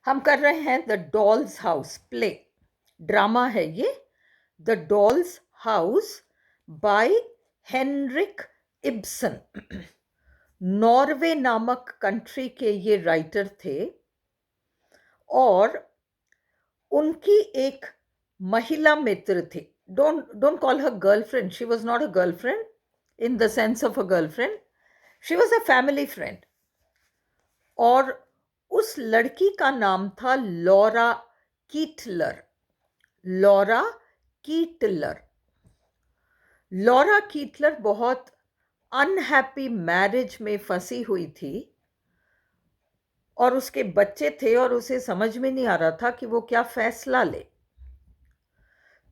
हम कर रहे हैं the doll's house play. Drama है ये, the doll's house by Henrik Ibsen. Norway नामक कंट्री के ये राइटर थे और उनकी एक महिला मित्र थी। Don't call her girlfriend, she was not a girlfriend in the sense of a girlfriend, she was a family friend. और उस लड़की का नाम था लॉरा कीटलर। लॉरा कीटलर। लॉरा कीटलर बहुत अनहैप्पी मैरिज में फंसी हुई थी और उसके बच्चे थे और उसे समझ में नहीं आ रहा था कि वो क्या फैसला ले।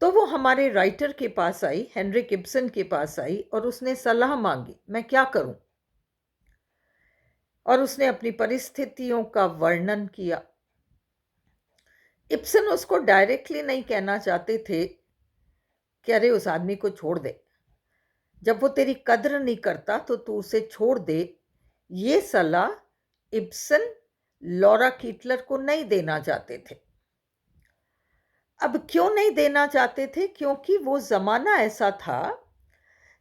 तो वो हमारे राइटर के पास आई, हेनरिक इब्सन के पास आई और उसने सलाह मांगी, मैं क्या करूं। और उसने अपनी परिस्थितियों का वर्णन किया। इब्सन उसको डायरेक्टली नहीं कहना चाहते थे कि अरे उस आदमी को छोड़ दे, जब वो तेरी कद्र नहीं करता तो तू उसे छोड़ दे। ये सलाह इब्सन लॉरा कीटलर को नहीं देना चाहते थे। अब क्यों नहीं देना चाहते थे? क्योंकि वो जमाना ऐसा था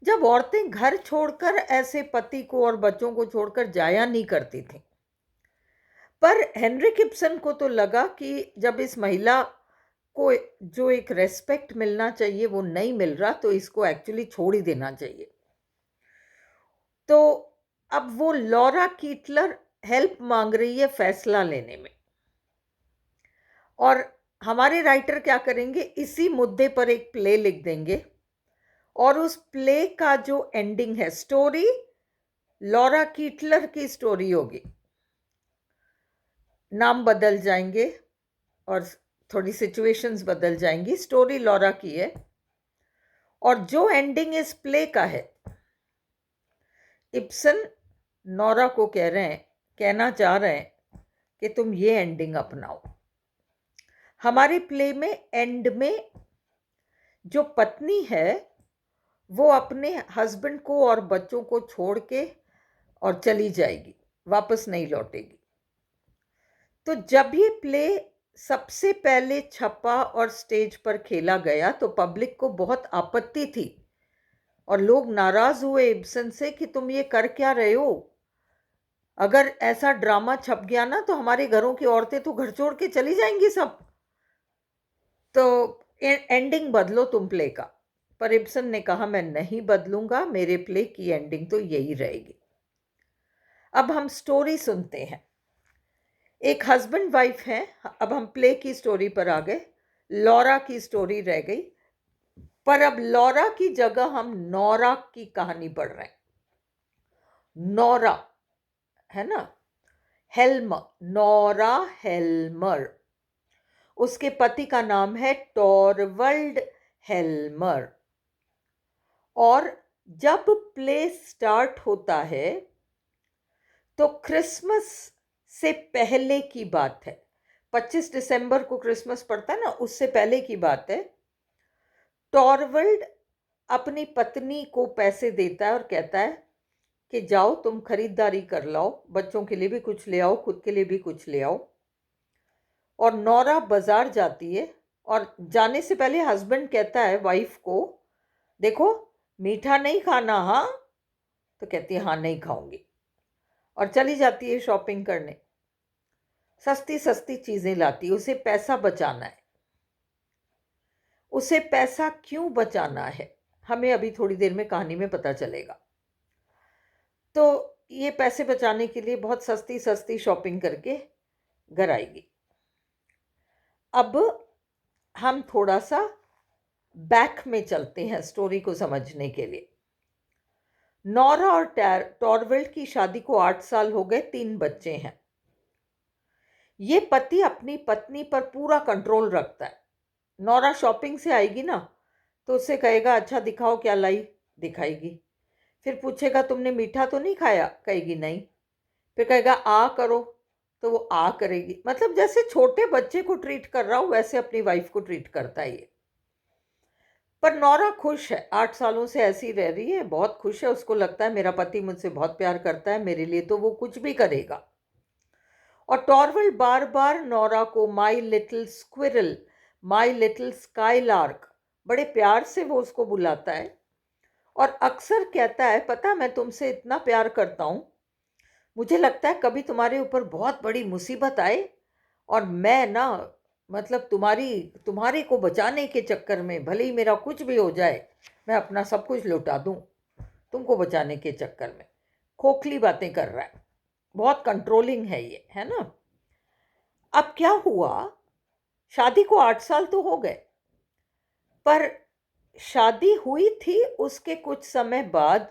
जब औरतें घर छोड़कर ऐसे पति को और बच्चों को छोड़कर जाया नहीं करती थी। पर हेनरिक इब्सन को तो लगा कि जब इस महिला को जो एक रेस्पेक्ट मिलना चाहिए वो नहीं मिल रहा, तो इसको एक्चुअली छोड़ ही देना चाहिए। तो अब वो लॉरा कीटलर हेल्प मांग रही है फैसला लेने में, और हमारे राइटर क्या करेंगे, इसी मुद्दे पर एक प्ले लिख देंगे और उस प्ले का जो एंडिंग है, स्टोरी लॉरा कीटलर की स्टोरी होगी। नाम बदल जाएंगे और थोड़ी सिचुएशंस बदल जाएंगी, स्टोरी लॉरा की है। और जो एंडिंग इस प्ले का है, इब्सन नोरा को कहना चाह रहे हैं कि तुम ये एंडिंग अपनाओ। हमारे प्ले में एंड में जो पत्नी है वो अपने हस्बैंड को और बच्चों को छोड़ के और चली जाएगी, वापस नहीं लौटेगी। तो जब ये प्ले सबसे पहले छपा और स्टेज पर खेला गया तो पब्लिक को बहुत आपत्ति थी और लोग नाराज हुए इब्सन से कि तुम ये कर क्या रहे हो। अगर ऐसा ड्रामा छप गया ना तो हमारे घरों की औरतें तो घर छोड़ के चली जाएंगी सब, तो एंडिंग बदलो तुम प्ले का। पर इब्सन ने कहा मैं नहीं बदलूंगा, मेरे प्ले की एंडिंग तो यही रहेगी। अब हम स्टोरी सुनते हैं। एक हस्बैंड वाइफ है। अब हम प्ले की स्टोरी पर आ गए, लॉरा की स्टोरी रह गई। पर अब लॉरा की जगह हम नोरा की कहानी पढ़ रहे हैं। नोरा है ना, हेल्मर, नोरा हेल्मर। उसके पति का नाम है टॉरवल्ड हेल्मर। और जब प्ले स्टार्ट होता है तो क्रिसमस से पहले की बात है। 25 दिसंबर को क्रिसमस पड़ता है ना, उससे पहले की बात है। टॉरवल्ड अपनी पत्नी को पैसे देता है और कहता है कि जाओ तुम खरीदारी कर लाओ, बच्चों के लिए भी कुछ ले आओ, खुद के लिए भी कुछ ले आओ। और नोरा बाजार जाती है और जाने से पहले हस्बैंड कहता है वाइफ को, देखो मीठा नहीं खाना, हाँ। तो कहती है हाँ नहीं खाऊंगी, और चली जाती है शॉपिंग करने। सस्ती सस्ती चीजें लाती है, उसे पैसा बचाना है। उसे पैसा क्यों बचाना है हमें अभी थोड़ी देर में कहानी में पता चलेगा। तो ये पैसे बचाने के लिए बहुत सस्ती सस्ती शॉपिंग करके घर आएगी। अब हम थोड़ा सा बैक में चलते हैं स्टोरी को समझने के लिए। नोरा और टॉरवेल्ड की शादी को 8 साल हो गए, 3 बच्चे हैं। ये पति अपनी पत्नी पर पूरा कंट्रोल रखता है। नोरा शॉपिंग से आएगी ना तो उससे कहेगा अच्छा दिखाओ क्या लाई, दिखाएगी। फिर पूछेगा तुमने मीठा तो नहीं खाया, कहेगी नहीं। फिर कहेगा आ करो, तो वो आ करेगी। मतलब जैसे छोटे बच्चे को ट्रीट कर रहा हूं वैसे अपनी वाइफ को ट्रीट करता है ये। पर नोरा खुश है, 8 सालों से ऐसी रह रही है, बहुत खुश है। उसको लगता है मेरा पति मुझसे बहुत प्यार करता है, मेरे लिए तो वो कुछ भी करेगा। और टॉरवल्ड बार बार नोरा को my little squirrel, my little skylark, बड़े प्यार से वो उसको बुलाता है और अक्सर कहता है, पता मैं तुमसे इतना प्यार करता हूँ, मुझे लगता है कभी तुम्हारे ऊपर बहुत बड़ी मुसीबत आए और मैं ना, मतलब तुम्हारी को बचाने के चक्कर में भले ही मेरा कुछ भी हो जाए, मैं अपना सब कुछ लौटा दूं तुमको बचाने के चक्कर में। खोखली बातें कर रहा है, बहुत कंट्रोलिंग है ये, है ना। अब क्या हुआ, शादी को 8 साल तो हो गए, पर शादी हुई थी उसके कुछ समय बाद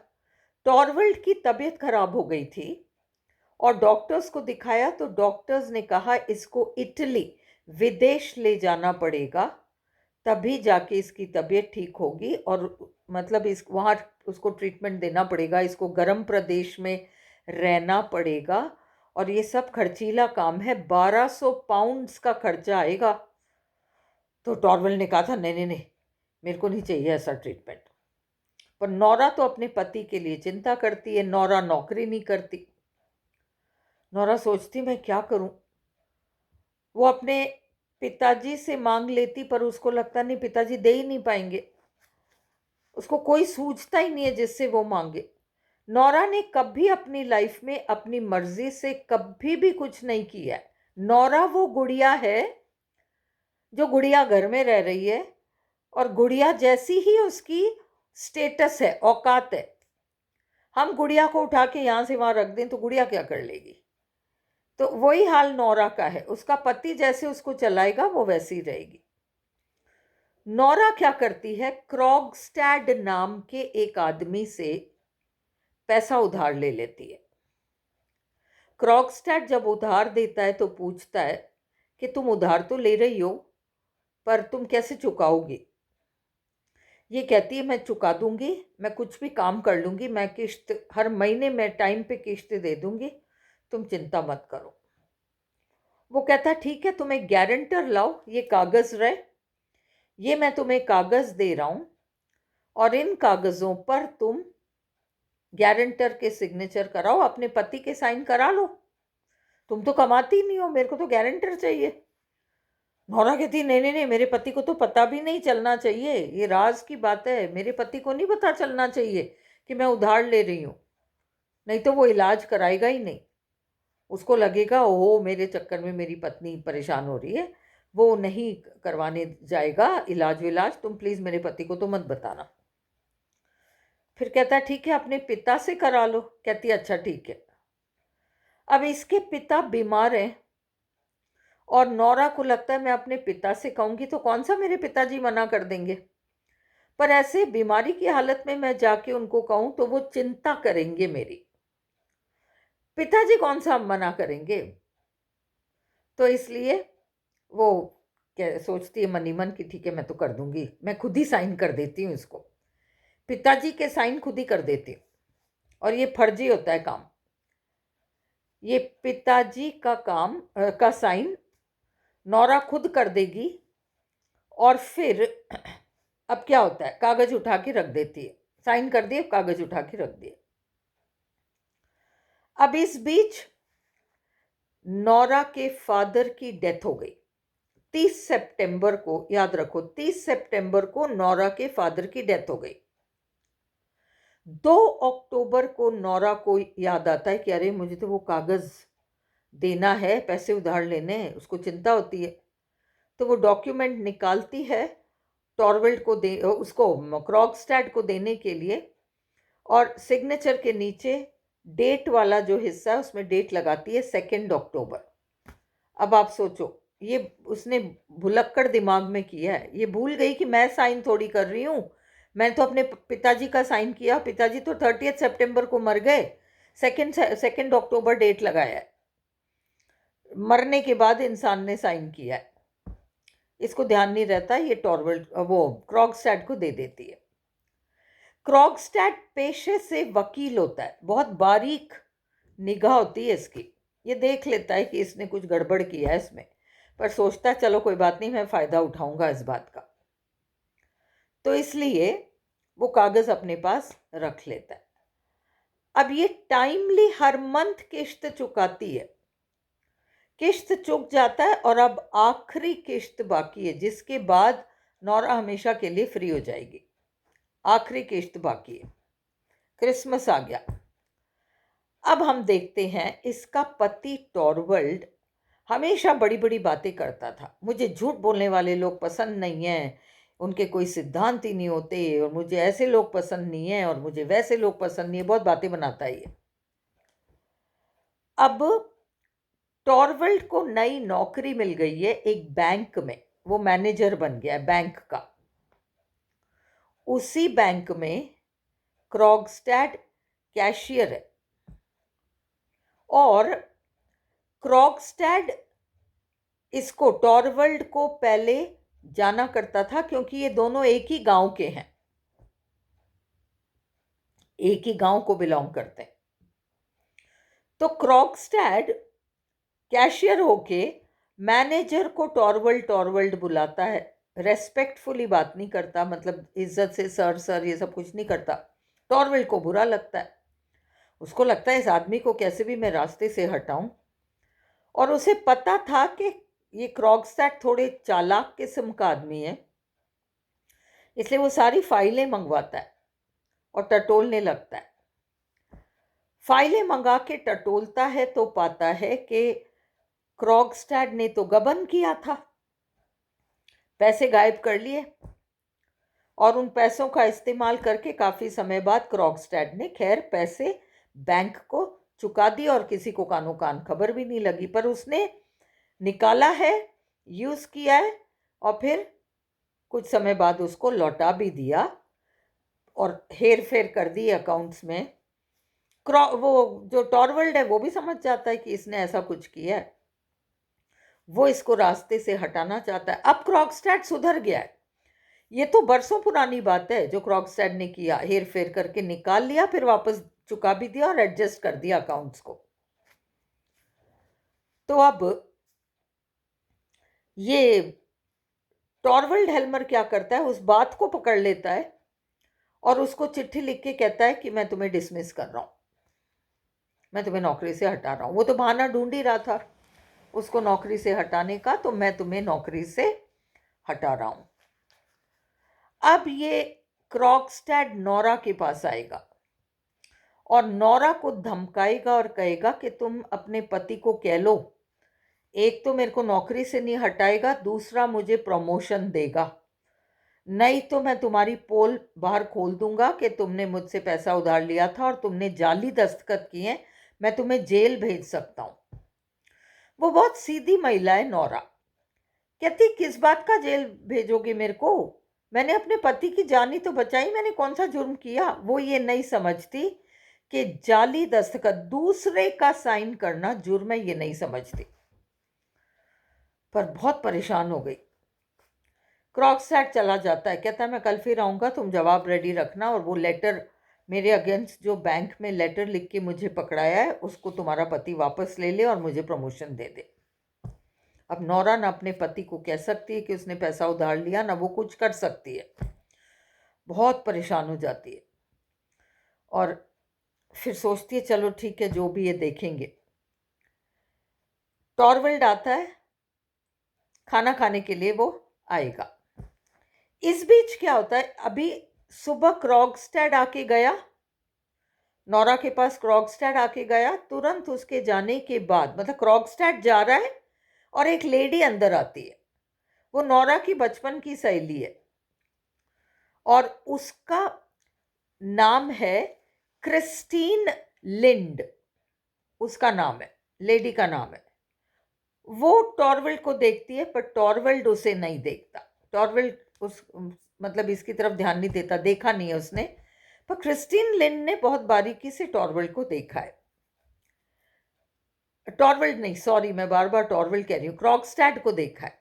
टॉरवल्ड की तबीयत खराब हो गई थी और डॉक्टर्स को दिखाया तो डॉक्टर्स ने कहा इसको इटली, विदेश ले जाना पड़ेगा, तभी जाके इसकी तबीयत ठीक होगी और मतलब इस वहाँ उसको ट्रीटमेंट देना पड़ेगा, इसको गर्म प्रदेश में रहना पड़ेगा और ये सब खर्चीला काम है, 1200 पाउंड्स का खर्चा आएगा। तो टॉरवल ने कहा था नहीं नहीं नहीं, मेरे को नहीं चाहिए ऐसा ट्रीटमेंट। पर नोरा तो अपने पति के लिए चिंता करती है, नोरा नौकरी नहीं करती। नोरा सोचती मैं क्या करूं। वो अपने पिताजी से मांग लेती पर उसको लगता नहीं पिताजी दे ही नहीं पाएंगे, उसको कोई सूझता ही नहीं है जिससे वो मांगे। नोरा ने कभी अपनी लाइफ में अपनी मर्जी से कभी भी कुछ नहीं किया है। नोरा वो गुड़िया है जो गुड़िया घर में रह रही है और गुड़िया जैसी ही उसकी स्टेटस है, औकात है। हम गुड़िया को उठा के यहाँ से वहाँ रख दें तो गुड़िया क्या कर लेगी। तो वही हाल नोरा का है, उसका पति जैसे उसको चलाएगा वो वैसी ही रहेगी। नोरा क्या करती है, क्रॉगस्टैड नाम के एक आदमी से पैसा उधार ले लेती है। क्रॉगस्टैड जब उधार देता है तो पूछता है कि तुम उधार तो ले रही हो पर तुम कैसे चुकाओगी। ये कहती है मैं चुका दूंगी, मैं कुछ भी काम कर लूंगी, मैं किश्त हर महीने में टाइम पे किश्त दे दूंगी, तुम चिंता मत करो। वो कहता है ठीक है, तुम एक गारंटर लाओ, ये कागज रहे, ये मैं तुम्हें कागज दे रहा हूं और इन कागजों पर तुम गारंटर के सिग्नेचर कराओ, अपने पति के साइन करा लो, तुम तो कमाती नहीं हो, मेरे को तो गारंटर चाहिए। नोरा कहती नहीं नहीं नहीं, मेरे पति को तो पता भी नहीं चलना चाहिए, ये राज की बात है, मेरे पति को नहीं पता चलना चाहिए कि मैं उधार ले रही हूँ, नहीं तो वो इलाज कराएगा ही नहीं। उसको लगेगा ओह मेरे चक्कर में मेरी पत्नी परेशान हो रही है, वो नहीं करवाने जाएगा इलाज विलाज, तुम प्लीज़ मेरे पति को तो मत बताना। फिर कहता है ठीक है, अपने पिता से करा लो। कहती है अच्छा ठीक है। अब इसके पिता बीमार हैं और नोरा को लगता है मैं अपने पिता से कहूँगी तो कौन सा मेरे पिताजी मना कर देंगे, पर ऐसे बीमारी की हालत में मैं जाके उनको कहूँ तो वो चिंता करेंगे मेरी, पिताजी कौन सा मना करेंगे। तो इसलिए वो सोचती है मन ही मन कि ठीक है मैं तो कर दूंगी, मैं खुद ही साइन कर देती हूँ इसको, पिताजी के साइन खुद ही कर देती हूँ। और ये फर्जी होता है काम, ये पिताजी का काम का साइन नोरा खुद कर देगी और फिर अब क्या होता है, कागज उठा के रख देती है, साइन कर दिए, कागज उठा के रख दिए। अब इस बीच नोरा के फादर की डेथ हो गई। 30 सितंबर को, याद रखो 30 सितंबर को नोरा के फादर की डेथ हो गई। 2 अक्टूबर को नोरा को याद आता है कि अरे मुझे तो वो कागज देना है, पैसे उधार लेने हैं, उसको चिंता होती है। तो वो डॉक्यूमेंट निकालती है टॉरवेल्ड को दे, उसको क्रॉगस्टैड को देने के लिए, और सिग्नेचर के नीचे डेट वाला जो हिस्सा है उसमें डेट लगाती है 2 अक्टूबर। अब आप सोचो, ये उसने भुलक्कड़ दिमाग में किया है, ये भूल गई कि मैं साइन थोड़ी कर रही हूँ, मैं तो अपने पिताजी का साइन किया, पिताजी तो 30 सितंबर को मर गए, 2 अक्टूबर डेट लगाया है, मरने के बाद इंसान ने साइन किया है। इसको ध्यान नहीं रहता, ये टॉरवेल्ड वो क्रॉगस्टैड को दे देती है। क्रॉगस्टैड पेशे से वकील होता है, बहुत बारीक निगाह होती है इसकी, ये देख लेता है कि इसने कुछ गड़बड़ किया है इसमें, पर सोचता है चलो कोई बात नहीं, मैं फ़ायदा उठाऊंगा इस बात का, तो इसलिए वो कागज़ अपने पास रख लेता है। अब ये टाइमली हर मंथ किश्त चुकाती है, किश्त चुक जाता है और अब आखिरी किश्त बाकी है, जिसके बाद नौरा हमेशा के लिए फ्री हो जाएगी। आखिरी किश्त बाकी है, क्रिसमस आ गया। अब हम देखते हैं इसका पति टॉरवल्ड हमेशा बड़ी बड़ी बातें करता था। मुझे झूठ बोलने वाले लोग पसंद नहीं हैं, उनके कोई सिद्धांत ही नहीं होते, और मुझे ऐसे लोग पसंद नहीं हैं, और मुझे वैसे लोग पसंद नहीं है, बहुत बातें बनाता है ये। अब टॉरवल्ड को नई नौकरी मिल गई है एक बैंक में, वो मैनेजर बन गया है बैंक का। उसी बैंक में क्रॉगस्टैड कैशियर है, और क्रॉगस्टैड इसको टॉरवल्ड को पहले जाना करता था, क्योंकि ये दोनों एक ही गांव के हैं, एक ही गांव को बिलोंग करते हैं। तो क्रॉगस्टैड कैशियर होके मैनेजर को टॉरवल्ड टॉरवल्ड बुलाता है, रेस्पेक्टफुली बात नहीं करता, मतलब इज्जत से सर सर ये सब कुछ नहीं करता। टॉरवल्ड को बुरा लगता है, उसको लगता है इस आदमी को कैसे भी मैं रास्ते से हटाऊं। और उसे पता था कि ये क्रॉगस्टैड थोड़े चालाक किस्म का आदमी है, इसलिए वो सारी फाइलें मंगवाता है और टटोलने लगता है। फाइलें मंगा के टटोलता है तो पाता है कि क्रॉगस्टैड ने तो गबन किया था, पैसे गायब कर लिए, और उन पैसों का इस्तेमाल करके काफ़ी समय बाद क्रॉगस्टैड ने खैर पैसे बैंक को चुका दिए, और किसी को कानो कान खबर भी नहीं लगी। पर उसने निकाला है, यूज़ किया है, और फिर कुछ समय बाद उसको लौटा भी दिया, और हेर फेर कर दी अकाउंट्स में। वो जो टॉरवल्ड है वो भी समझ जाता है कि इसने ऐसा कुछ किया है, वो इसको रास्ते से हटाना चाहता है। अब क्रॉगस्टैड सुधर गया है, ये तो बरसों पुरानी बात है जो क्रॉगस्टैड ने किया, हेर फेर करके निकाल लिया, फिर वापस चुका भी दिया और एडजस्ट कर दिया अकाउंट्स को। तो अब ये टॉरवल्ड हेल्मर क्या करता है, उस बात को पकड़ लेता है और उसको चिट्ठी लिख के कहता है कि मैं तुम्हें डिसमिस कर रहा हूं, मैं तुम्हें नौकरी से हटा रहा हूं। वो तो बहाना ढूंढ ही रहा था उसको नौकरी से हटाने का, तो मैं तुम्हें नौकरी से हटा रहा हूं। अब ये क्रॉगस्टैड नोरा के पास आएगा और नोरा को धमकाएगा और कहेगा कि तुम अपने पति को कह लो, एक तो मेरे को नौकरी से नहीं हटाएगा, दूसरा मुझे प्रमोशन देगा, नहीं तो मैं तुम्हारी पोल बाहर खोल दूंगा कि तुमने मुझसे पैसा उधार लिया था और तुमने जाली दस्तखत किए, मैं तुम्हें जेल भेज सकता हूं। वो बहुत सीधी महिला है नोरा, कहती किस बात का जेल भेजोगे मेरे को, मैंने अपने पति की जान ही तो बचाई, मैंने कौन सा जुर्म किया। वो ये नहीं समझती कि जाली दस्तखत दूसरे का साइन करना जुर्म है, ये नहीं समझती, पर बहुत परेशान हो गई। क्रॉगस्टैड चला जाता है, कहता है मैं कल फिर आऊँगा, तुम जवाब रेडी रखना, और वो लेटर मेरे अगेंस्ट जो बैंक में लेटर लिख के मुझे पकड़ाया है उसको तुम्हारा पति वापस ले ले और मुझे प्रमोशन दे दे। अब नोरा ना अपने पति को कह सकती है कि उसने पैसा उधार लिया, ना वो कुछ कर सकती है, बहुत परेशान हो जाती है, और फिर सोचती है चलो ठीक है जो भी है देखेंगे। टॉरवल्ड आता है, खाना खाने के लिए वो आएगा। इस बीच क्या होता है, अभी सुबह क्रॉगस्टैड आके गया, नोरा के पास क्रॉगस्टैड आके गया, तुरंत उसके जाने के बाद, मतलब क्रॉगस्टैड जा रहा है और एक लेडी अंदर आती है, वो नोरा की बचपन की सहेली है, और उसका नाम है क्रिस्टीन लिंड, उसका नाम है, लेडी का नाम है। वो टॉरवल्ड को देखती है पर टॉरवल्ड उसे नहीं देखता, टॉरवल्ड उस मतलब इसकी तरफ ध्यान नहीं देता, देखा नहीं है उसने, पर क्रिस्टीन लिन ने बहुत बारीकी से टॉरवल्ड को देखा है। टॉरवल्ड नहीं, सॉरी मैं बार बार टॉरवल्ड कह रही हूँ, क्रॉगस्टैड को देखा है।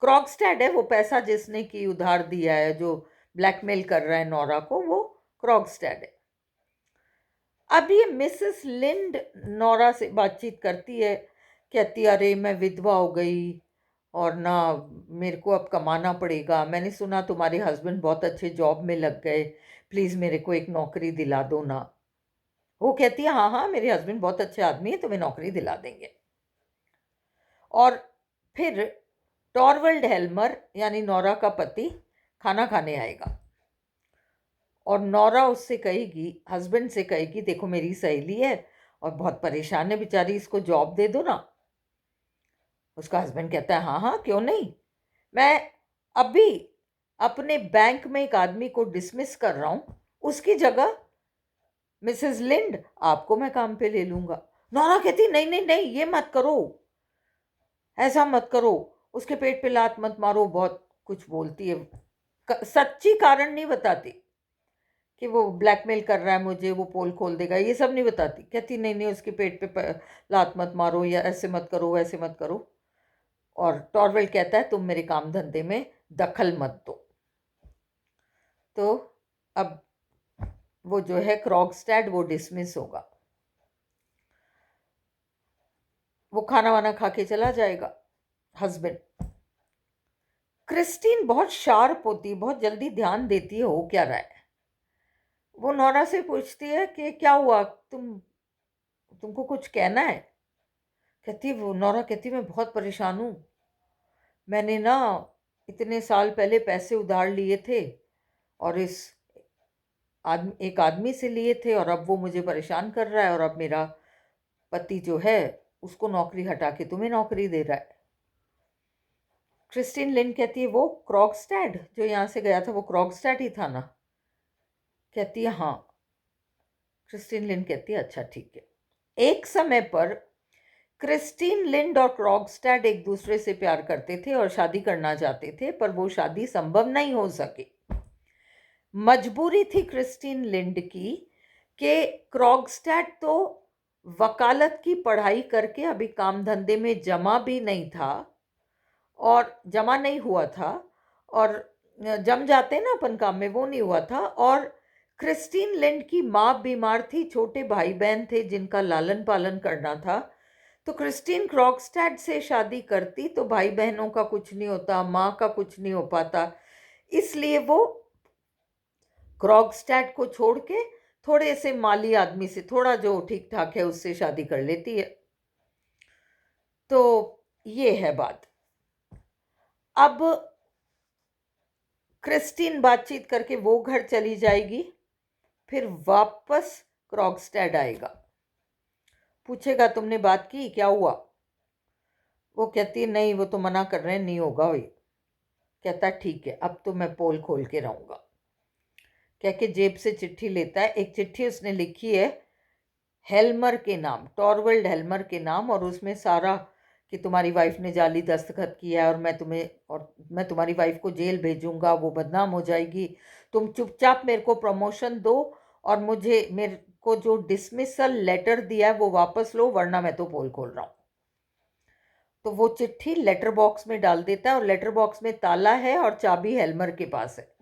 क्रॉगस्टैड है वो पैसा जिसने की उधार दिया है, जो ब्लैकमेल कर रहा है नोरा को, वो क्रॉगस्टैड है। अब ये मिसेस लिंड नोरा से बातचीत करती है, कहती अरे मैं विधवा हो गई और ना मेरे को अब कमाना पड़ेगा, मैंने सुना तुम्हारे हस्बैंड बहुत अच्छे जॉब में लग गए, प्लीज़ मेरे को एक नौकरी दिला दो ना। वो कहती है हाँ हाँ मेरे हस्बैंड बहुत अच्छे आदमी है, तुम्हें नौकरी दिला देंगे। और फिर टॉरवल्ड हेल्मर यानी नोरा का पति खाना खाने आएगा और नोरा उससे कहेगी, हस्बैंड से कहेगी, देखो मेरी सहेली है और बहुत परेशान है बेचारी, इसको जॉब दे दो ना। उसका हस्बैंड कहता है हाँ हाँ क्यों नहीं, मैं अभी अपने बैंक में एक आदमी को डिसमिस कर रहा हूँ, उसकी जगह मिसेस लिंड आपको मैं काम पे ले लूंगा। नोरा कहती नहीं नहीं नहीं, ये मत करो, ऐसा मत करो, उसके पेट पे लात मत मारो, बहुत कुछ बोलती है, सच्ची कारण नहीं बताती कि वो ब्लैकमेल कर रहा है मुझे, वो पोल खोल देगा, ये सब नहीं बताती। कहती नहीं नहीं, उसके पेट पे लात मत मारो, या ऐसे मत करो वैसे मत करो। और टॉरवेल कहता है तुम मेरे काम धंधे में दखल मत दो। तो अब वो जो है क्रॉगस्टैड वो डिसमिस होगा, वो खाना वाना खा के चला जाएगा हस्बैंड। क्रिस्टीन बहुत शार्प होती, बहुत जल्दी ध्यान देती है हो क्या रहा है। वो नोरा से पूछती है कि क्या हुआ, तुमको कुछ कहना है। कहती वो नोरा कहती मैं बहुत परेशान हूँ, मैंने ना इतने साल पहले पैसे उधार लिए थे और एक आदमी से लिए थे, और अब वो मुझे परेशान कर रहा है, और अब मेरा पति जो है उसको नौकरी हटा के तुम्हें नौकरी दे रहा है। क्रिस्टीन लिन कहती है वो क्रॉगस्टैड जो यहाँ से गया था वो क्रॉगस्टैड ही था ना। कहती है हाँ। क्रिस्टीन लिन कहती है अच्छा ठीक है। एक समय पर क्रिस्टीन लिंड और क्रॉगस्टैड एक दूसरे से प्यार करते थे और शादी करना चाहते थे, पर वो शादी संभव नहीं हो सकी। मजबूरी थी क्रिस्टीन लिंड की कि क्रॉगस्टैड तो वकालत की पढ़ाई करके अभी काम धंधे में जमा भी नहीं था, और जमा नहीं हुआ था, और जम जाते ना अपन काम में, वो नहीं हुआ था। और क्रिस्टीन लिंड की माँ बीमार थी, छोटे भाई बहन थे जिनका लालन पालन करना था। तो क्रिस्टीन क्रॉगस्टैड से शादी करती तो भाई बहनों का कुछ नहीं होता, माँ का कुछ नहीं हो पाता, इसलिए वो क्रॉगस्टैड को छोड़ के थोड़े से माली आदमी से, थोड़ा जो ठीक ठाक है उससे शादी कर लेती है। तो ये है बात। अब क्रिस्टीन बातचीत करके वो घर चली जाएगी, फिर वापस क्रॉगस्टैड आएगा, पूछेगा तुमने बात की, क्या हुआ। वो कहती नहीं, वो तो मना कर रहे हैं, नहीं होगा भाई। कहता ठीक है, अब तो मैं पोल खोल के रहूंगा। कह के जेब से चिट्ठी लेता है, एक चिट्ठी उसने लिखी है हेल्मर के नाम, टॉरवल्ड हेल्मर के नाम, और उसमें सारा कि तुम्हारी वाइफ ने जाली दस्तखत किया है और मैं तुम्हारी वाइफ को जेल भेजूंगा, वो बदनाम हो जाएगी, तुम चुपचाप मेरे को प्रमोशन दो और मेरे को जो डिसमिसल लेटर दिया है वो वापस लो, वरना मैं तो पोल खोल रहा हूँ। तो वो चिट्ठी लेटर बॉक्स में डाल देता है, और लेटर बॉक्स में ताला है और चाबी हेल्मर के पास है,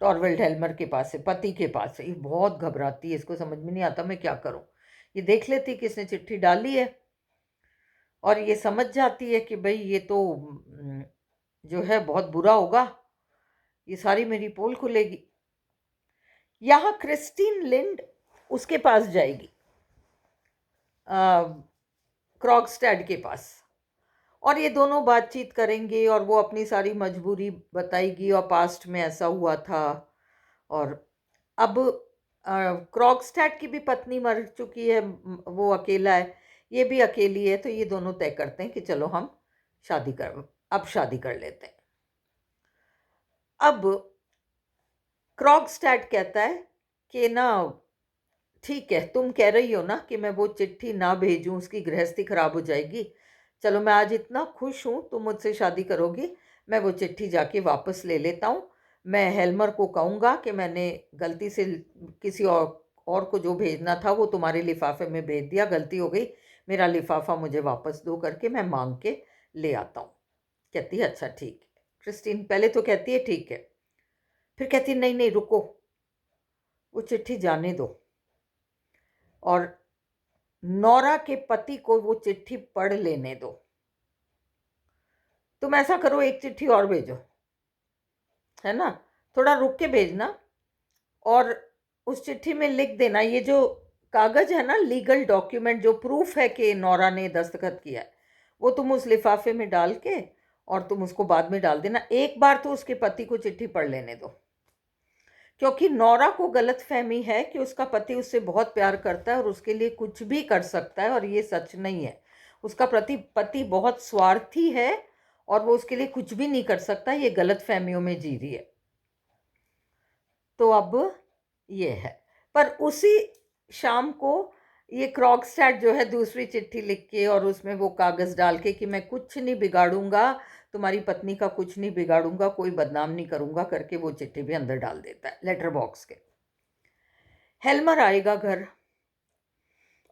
टॉरवेल्ड हेल्मर के पास है, पति के पास है। ये बहुत घबराती है, इसको समझ में नहीं आता मैं क्या करूं। ये देख लेती कि इसने चिट्ठी डाली है, और ये समझ जाती है कि भाई ये तो जो है बहुत बुरा होगा, ये सारी मेरी पोल खुलेगी। यहाँ क्रिस्टीन लिंड उसके पास जाएगी, क्रॉगस्टैड के पास, और ये दोनों बातचीत करेंगे और वो अपनी सारी मजबूरी बताएगी, और पास्ट में ऐसा हुआ था। और अब क्रॉगस्टैड की भी पत्नी मर चुकी है, वो अकेला है, ये भी अकेली है, तो ये दोनों तय करते हैं कि चलो हम शादी कर लेते हैं। अब क्रॉगस्टैड कहता है कि ना ठीक है, तुम कह रही हो ना कि मैं वो चिट्ठी ना भेजूं, उसकी गृहस्थी खराब हो जाएगी, चलो मैं आज इतना खुश हूं तुम मुझसे शादी करोगी, मैं वो चिट्ठी जाके वापस ले लेता हूं। मैं हेल्मर को कहूँगा कि मैंने गलती से किसी और को जो भेजना था वो तुम्हारे लिफाफे में भेज दिया, गलती हो गई, मेरा लिफाफा मुझे वापस दो करके मैं मांग के ले आता हूँ। कहती है अच्छा ठीक है। क्रिस्टीन पहले तो कहती है ठीक है, फिर कहती है नहीं नहीं रुको, वो चिट्ठी जाने दो, और नोरा के पति को वो चिट्ठी पढ़ लेने दो। तुम ऐसा करो, एक चिट्ठी और भेजो, है ना, थोड़ा रुक के भेजना, और उस चिट्ठी में लिख देना, ये जो कागज है ना, लीगल डॉक्यूमेंट जो प्रूफ है कि नोरा ने दस्तखत किया है, वो तुम उस लिफाफे में डाल के और तुम उसको बाद में डाल देना। एक बार तो उसके पति को चिट्ठी पढ़ लेने दो, क्योंकि नौरा को गलतफहमी है कि उसका पति उससे बहुत प्यार करता है और उसके लिए कुछ भी कर सकता है, और ये सच नहीं है। उसका पति बहुत स्वार्थी है और वो उसके लिए कुछ भी नहीं कर सकता, ये गलतफहमियों में जी रही है। तो अब ये है। पर उसी शाम को ये क्रॉगस्टैट जो है दूसरी चिट्ठी लिख के और उसमें वो कागज़ डाल के कि मैं कुछ नहीं बिगाड़ूंगा, तुम्हारी पत्नी का कुछ नहीं बिगाड़ूंगा, कोई बदनाम नहीं करूंगा करके वो चिट्ठी भी अंदर डाल देता है लेटर बॉक्स के। हेल्मर आएगा घर,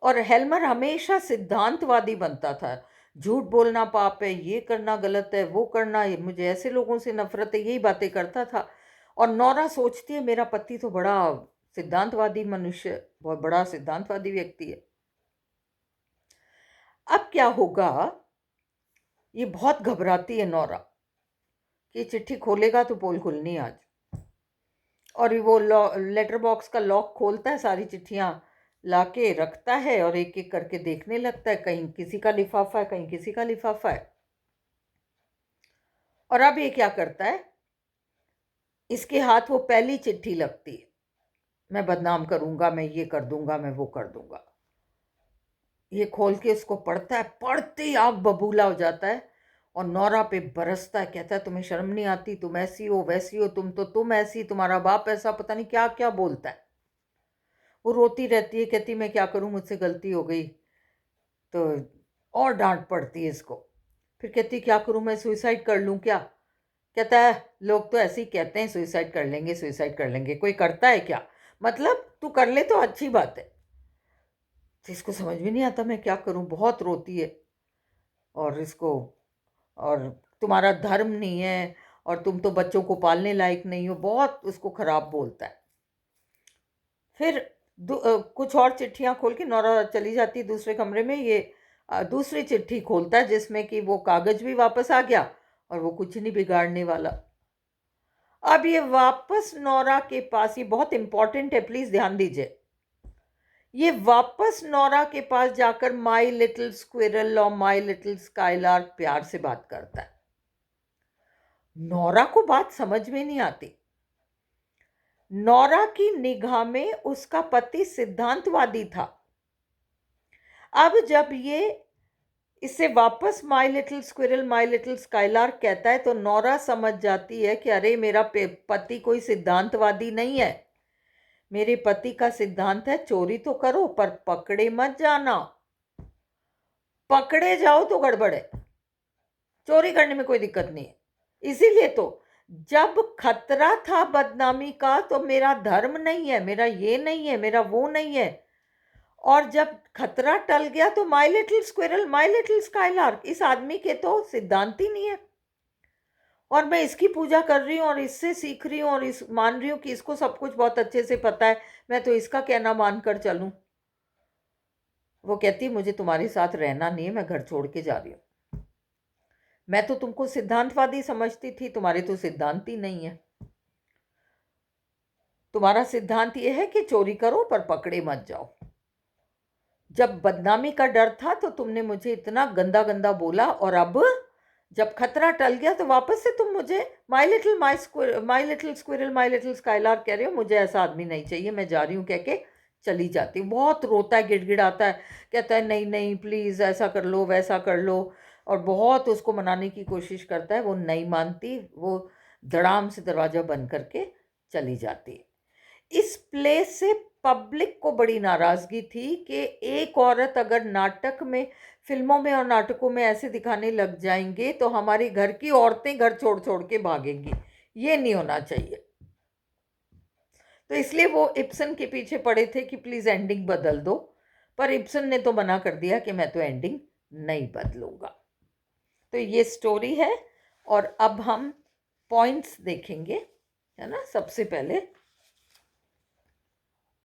और हेल्मर हमेशा सिद्धांतवादी बनता था। झूठ बोलना पाप है, ये करना गलत है, वो करना, मुझे ऐसे लोगों से नफरत है, यही बातें करता था। और नौरा सोचती है मेरा पति तो बड़ा सिद्धांतवादी मनुष्य, बहुत बड़ा सिद्धांतवादी व्यक्ति है। अब क्या होगा, ये बहुत घबराती है नौरा कि चिट्ठी खोलेगा तो पोल खुलनी आज। और वो लेटर बॉक्स का लॉक खोलता है, सारी चिट्ठियां लाके रखता है और एक एक करके देखने लगता है, कहीं किसी का लिफाफा है, कहीं किसी का लिफाफा है। और अब ये क्या करता है, इसके हाथ वो पहली चिट्ठी लगती है, मैं बदनाम करूंगा, मैं ये कर दूंगा, मैं वो कर दूंगा। ये खोल के उसको पढ़ता है, पढ़ते ही आग बबूला हो जाता है और नौरा पे बरसता है, कहता है तुम्हें शर्म नहीं आती, तुम ऐसी हो वैसी हो, तुम ऐसी, तुम्हारा बाप ऐसा, पता नहीं क्या क्या बोलता है। वो रोती रहती है, कहती मैं क्या करूं, मुझसे गलती हो गई। तो और डांट पड़ती है इसको। फिर कहती क्या करूं, मैं सुइसाइड कर लूं क्या? कहता है लोग तो ऐसे ही कहते हैं, सुइसाइड कर लेंगे, सुइसाइड कर लेंगे, कोई करता है क्या? मतलब तू कर ले तो अच्छी बात है। तो इसको समझ में नहीं आता मैं क्या करूं, बहुत रोती है। और इसको, और तुम्हारा धर्म नहीं है, और तुम तो बच्चों को पालने लायक नहीं हो, बहुत उसको खराब बोलता है। फिर कुछ और चिट्ठियां खोल के नौरा चली जाती है दूसरे कमरे में। ये दूसरी चिट्ठी खोलता है जिसमें कि वो कागज भी वापस आ गया और वो कुछ नहीं बिगाड़ने वाला। अब ये वापस नौरा के पास, ये बहुत इंपॉर्टेंट है, प्लीज ध्यान दीजिए। ये वापस नौरा के पास जाकर माई लिटिल स्क्विरल और माई लिटिल स्काईलार्क प्यार से बात करता है। नौरा को बात समझ में नहीं आती। नौरा की निगाह में उसका पति सिद्धांतवादी था। अब जब ये इससे वापस my little squirrel my little skylark कहता है तो नौरा समझ जाती है कि अरे मेरा पति कोई सिद्धांतवादी नहीं है, मेरे पति का सिद्धांत है चोरी तो करो पर पकड़े मत जाना। पकड़े जाओ तो गड़बड़ है, चोरी करने में कोई दिक्कत नहीं है। इसीलिए तो जब खतरा था बदनामी का तो मेरा धर्म नहीं है, मेरा ये नहीं है, मेरा वो नहीं है, और जब खतरा टल गया तो my little squirrel my little skylark, इस आदमी के तो सिद्धांत ही नहीं है, और मैं इसकी पूजा कर रही हूँ और इससे सीख रही हूँ और इस मान रही हूँ कि इसको सब कुछ बहुत अच्छे से पता है, मैं तो इसका कहना मानकर चलूं। वो कहती मुझे तुम्हारे साथ रहना नहीं है, मैं घर छोड़ के जा रही हूँ। मैं तो तुमको सिद्धांतवादी समझती थी, तुम्हारे तो सिद्धांत ही नहीं है। तुम्हारा सिद्धांत यह है कि चोरी करो पर पकड़े मत जाओ। जब बदनामी का डर था तो तुमने मुझे इतना गंदा गंदा बोला, और अब जब खतरा टल गया तो वापस से तुम मुझे my little squirrel my little skylark कह रहे हो। मुझे ऐसा आदमी नहीं चाहिए, मैं जा रही हूँ कह के चली जाती हूँ। बहुत रोता है, गिड़गिड़ाता है, कहता है नहीं नहीं प्लीज़ ऐसा कर लो वैसा कर लो, और बहुत उसको मनाने की कोशिश करता है। वो नहीं मानती, वो धड़ाम से दरवाज़ा बंद करके चली जाती है। इस प्ले से पब्लिक को बड़ी नाराज़गी थी कि एक औरत अगर नाटक में, फिल्मों में और नाटकों में ऐसे दिखाने लग जाएंगे तो हमारे घर की औरतें घर छोड़ छोड़ के भागेंगी, ये नहीं होना चाहिए। तो इसलिए वो इब्सन के पीछे पड़े थे कि प्लीज़ एंडिंग बदल दो, पर इब्सन ने तो मना कर दिया कि मैं तो एंडिंग नहीं बदलूंगा। तो ये स्टोरी है, और अब हम पॉइंट्स देखेंगे, है ना। सबसे पहले